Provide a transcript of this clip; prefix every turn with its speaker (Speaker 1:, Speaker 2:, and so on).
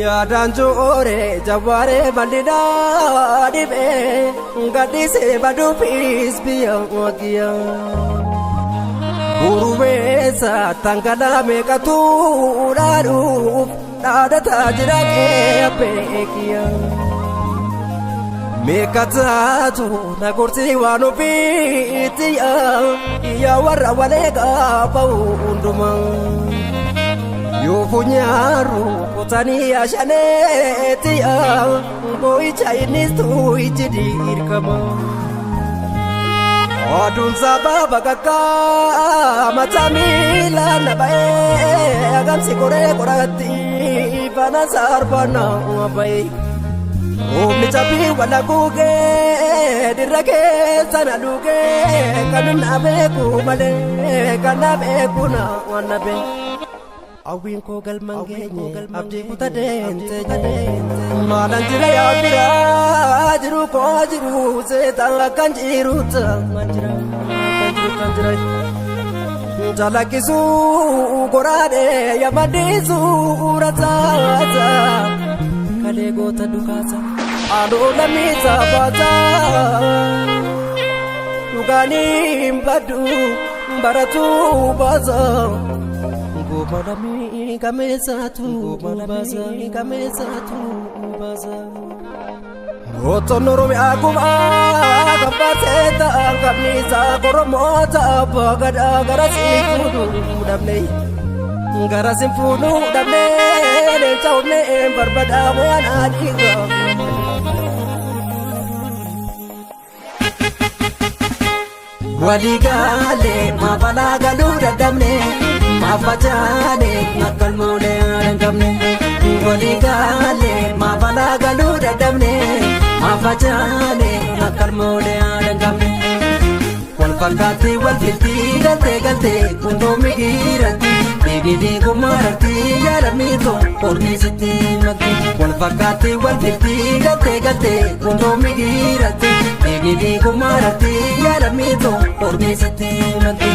Speaker 1: Yaadaan jooree jawaaree bal'inaa dhibee gadhiisee baduufis biyya waggiyaa. Gurumeessa tangalaa meeqatu dhaaluuf dhaadataa jira beekiyaa. Meeqataatu na gorsii waan ofiitti yaa warra walee qabaa'u hundumaa. Yoo funyaaru kutanii ashaneeti boo'icha innis tuu'ichi dirqama. Oduun sababa kakkaa mataa miila na ba'ee agamsi koree qoratti bana sarbanaa ba'ee. Oomni cabbii wala guugee dirra keessa na dhugee kan na beeku malee kan na beeku na waan na beeku. Awwiin koo galman geenye abdii kuta deente maalan jira yaa biraa jiru koo jiru seetaan akkan jiru ta'an jira jalakkisuu goraadhee yamaddiisuu rasaasa kalee goota dhukaasa haaloo lammiisaa baasa dhugaanii baddu baratuu baasa. Gomadami kamesatu baza. Oton Oromi akuma kabaseta kamisa koromota bagada garasifudu damne. Garasifudu damne chaune barbada wana diga. Waligale mabala galuda damne. Mafajane nakal mole arangamne waligale mabala galuda damne mafajane nakal mole arangamne wal fakati wal filti galte kundo migirati bigidi gumarati yaramito porni sitti mati wal fakati wal filti galte kundo migirati bigidi gumarati yaramito porni sitti mati.